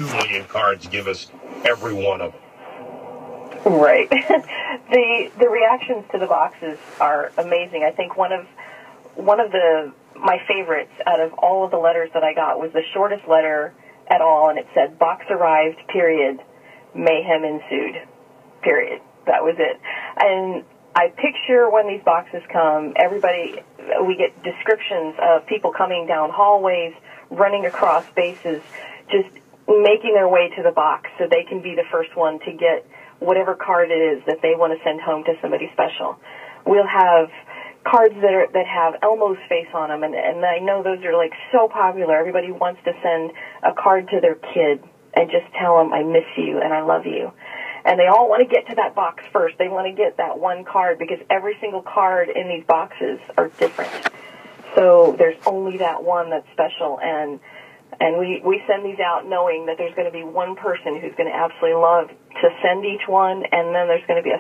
2 million cards. Give us every one of them. Right. The reactions to the boxes are amazing. I think one of my favorites out of all of the letters that I got was the shortest letter at all, and it said, "Box arrived, period. Mayhem ensued, period." That was it. And I picture when these boxes come, we get descriptions of people coming down hallways, running across spaces, just making their way to the box so they can be the first one to get whatever card it is that they want to send home to somebody special. We'll have cards that have Elmo's face on them, and I know those are like so popular. Everybody wants to send a card to their kid and just tell them, "I miss you and I love you." And they all want to get to that box first. They want to get that one card because every single card in these boxes are different. So there's only that one that's special, and we send these out knowing that there's going to be one person who's going to absolutely love to send each one, and then there's going to be a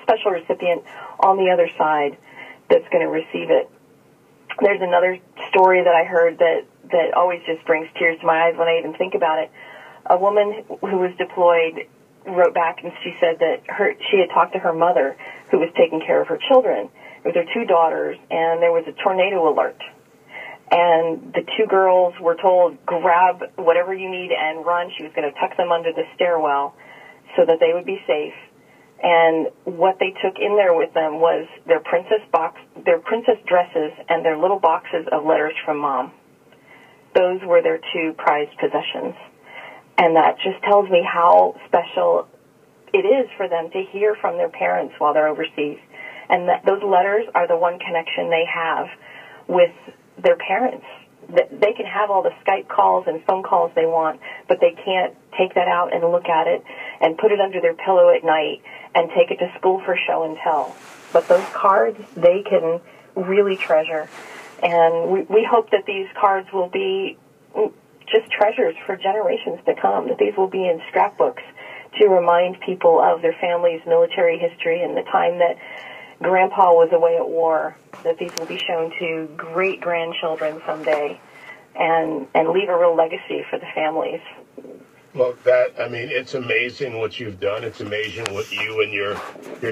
special recipient on the other side that's going to receive it. There's another story that I heard that always just brings tears to my eyes when I even think about it. A woman who was deployed wrote back, and she said that she had talked to her mother, who was taking care of her children, with her 2 daughters, and there was a tornado alert. And the 2 girls were told, grab whatever you need and run. She was going to tuck them under the stairwell so that they would be safe. And what they took in there with them was their princess dresses and their little boxes of letters from Mom. Those were their 2 prized possessions. And that just tells me how special it is for them to hear from their parents while they're overseas. And that those letters are the one connection they have with their parents. They can have all the Skype calls and phone calls they want, but they can't take that out and look at it and put it under their pillow at night and take it to school for show and tell. But those cards, they can really treasure. And we hope that these cards will be just treasures for generations to come, that these will be in scrapbooks to remind people of their family's military history and the time that Grandpa was away at war, that these will be shown to great-grandchildren someday and leave a real legacy for the families. Well, it's amazing what you've done. It's amazing what you and your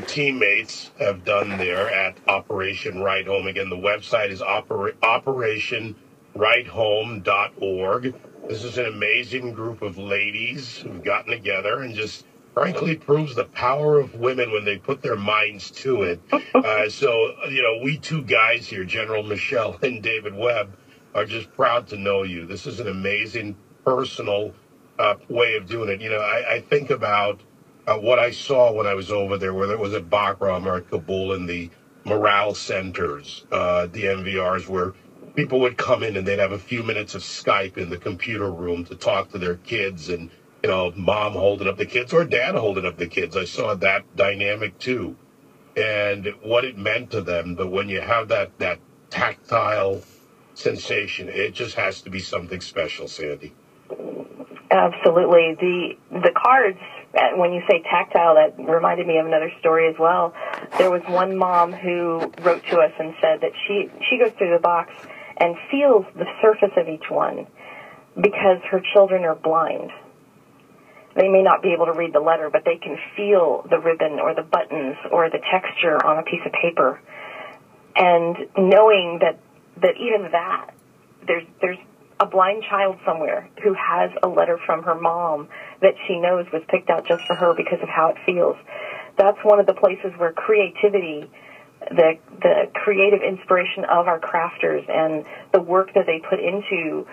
teammates have done there at Operation Right Home. Again, the website is operationrighthome.org. This is an amazing group of ladies who've gotten together and just frankly proves the power of women when they put their minds to it. So, we 2 guys here, General Michele and David Webb, are just proud to know you. This is an amazing personal way of doing it. I think about what I saw when I was over there, whether it was at Bagram or at Kabul in the morale centers, the MVRs, where people would come in and they'd have a few minutes of Skype in the computer room to talk to their kids, and mom holding up the kids or dad holding up the kids. I saw that dynamic too, and what it meant to them. But when you have that tactile sensation, it just has to be something special, Sandy. Absolutely. The cards, when you say tactile, that reminded me of another story as well. There was one mom who wrote to us and said that she goes through the box and feels the surface of each one because her children are blind. They may not be able to read the letter, but they can feel the ribbon or the buttons or the texture on a piece of paper. And knowing that even that, there's a blind child somewhere who has a letter from her mom that she knows was picked out just for her because of how it feels. That's one of the places where creativity, the creative inspiration of our crafters and the work that they put into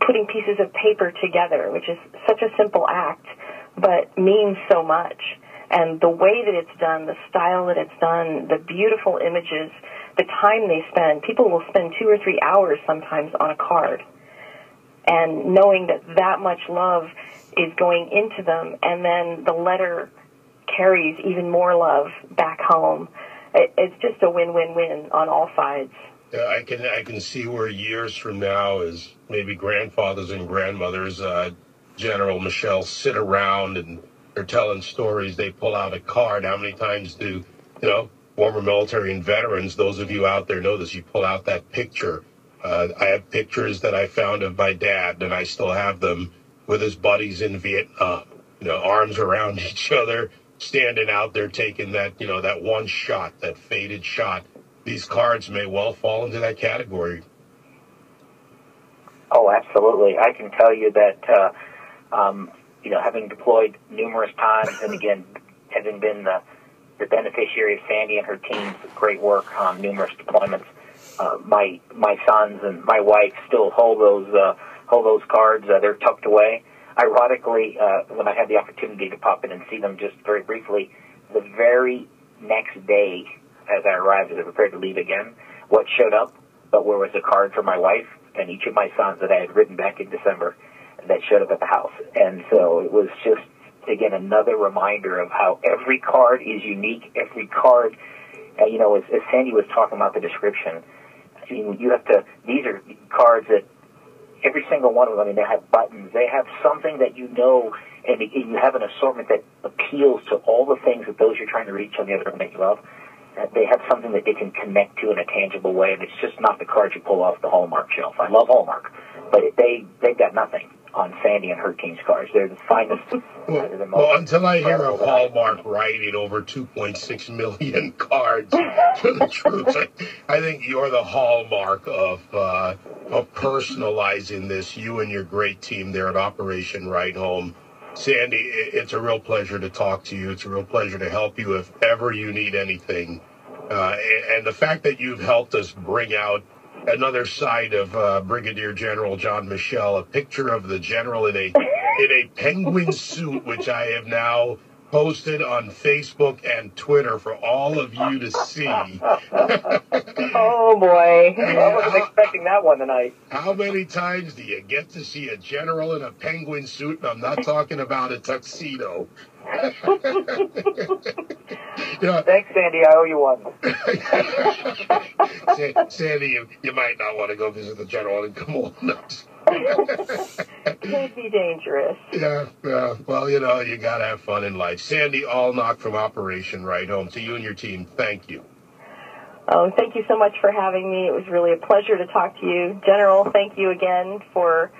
putting pieces of paper together, which is such a simple act, but means so much. And the way that it's done, the style that it's done, the beautiful images, the time they spend. People will spend 2 or 3 hours sometimes on a card. And knowing that much love is going into them, and then the letter carries even more love back home. It's just a win-win-win on all sides. I can see where years from now, as maybe grandfathers and grandmothers, General Michele, sit around and they're telling stories. They pull out a card. How many times do former military and veterans, those of you out there know this, you pull out that picture. I have pictures that I found of my dad, and I still have them with his buddies in Vietnam. Arms around each other, standing out there taking that, that one shot, that faded shot. These cards may well fall into that category. Oh, absolutely. I can tell you that, having deployed numerous times, and again, having been the beneficiary of Sandy and her team's great work on numerous deployments, my sons and my wife still hold those cards. They're tucked away. Ironically, when I had the opportunity to pop in and see them just very briefly, the very next day, as I arrived, as I prepared to leave again, what showed up, where was a card for my wife and each of my sons that I had written back in December that showed up at the house. And so it was just, again, another reminder of how every card is unique. Every card, as Sandy was talking about the description, these are cards that every single one of them, they have buttons. They have something that and you have an assortment that appeals to all the things that those you're trying to reach on the other end that you love. They have something that they can connect to in a tangible way, and it's just not the cards you pull off the Hallmark shelf. I love Hallmark, but they've got nothing on Sandy and her team's cards. They're the finest. Well, until I hear of Hallmark writing over 2.6 million cards to the troops, I think you're the hallmark of personalizing this. You and your great team there at Operation Right Home. Sandy, it's a real pleasure to talk to you. It's a real pleasure to help you if ever you need anything. And the fact that you've helped us bring out another side of Brigadier General John Michele, a picture of the general in a penguin suit, which I have now posted on Facebook and Twitter for all of you to see. Oh, boy. I wasn't expecting that one tonight. How many times do you get to see a general in a penguin suit? And I'm not talking about a tuxedo. Thanks, Sandy. I owe you one. Sandy, you might not want to go visit the general and come on. Could be dangerous. Yeah, well, you got to have fun in life. Sandy Allnock from Operation Right Home. To you and your team, thank you. Oh, thank you so much for having me. It was really a pleasure to talk to you. General, thank you again for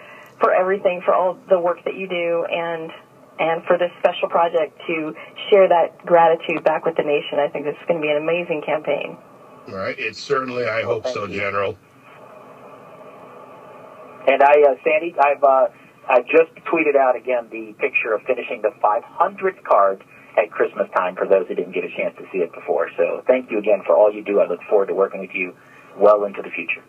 everything, for all the work that you do, and for this special project to share that gratitude back with the nation. I think this is going to be an amazing campaign. All right. It's certainly, I hope so, General. And Sandy, I just tweeted out again the picture of finishing the 500th card at Christmas time for those who didn't get a chance to see it before. So thank you again for all you do. I look forward to working with you well into the future.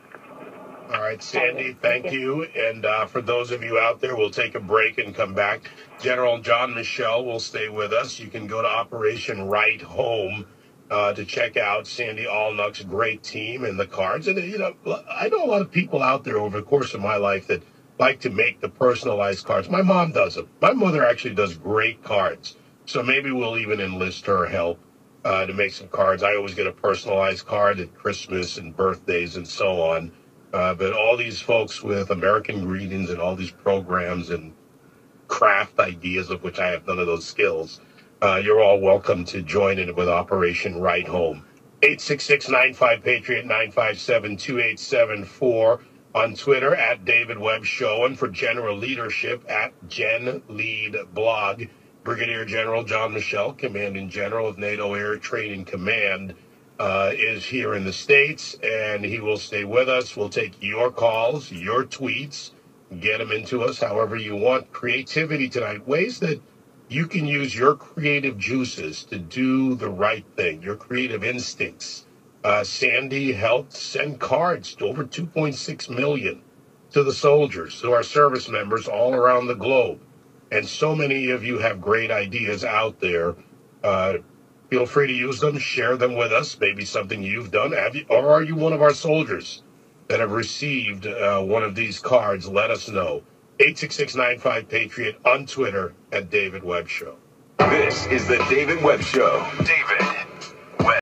All right, Sandy, thank you. And for those of you out there, we'll take a break and come back. General John Michele will stay with us. You can go to Operation Right Home to check out Sandy Allnock's great team and the cards. And, I know a lot of people out there over the course of my life that like to make the personalized cards. My mom does them. My mother actually does great cards. So maybe we'll even enlist her help to make some cards. I always get a personalized card at Christmas and birthdays and so on. But all these folks with American Greetings and all these programs and craft ideas, of which I have none of those skills, you're all welcome to join in with Operation Right Home. 866-95-PATRIOT, 957-2874 on Twitter at David Webb Show, and for general leadership at Gen Lead Blog. Brigadier General John Michele, Commanding General of NATO Air Training Command, is here in the States, and he will stay with us. We'll take your calls, your tweets, get them into us however you want. Creativity tonight, ways that you can use your creative juices to do the right thing, your creative instincts. Sandy helped send cards to over 2.6 million to the soldiers, to our service members all around the globe. And so many of you have great ideas out there. Feel free to use them, share them with us, maybe something you've done. Or are you one of our soldiers that have received one of these cards? Let us know. 866-95-PATRIOT on Twitter at David Webb Show. This is the David Webb Show. David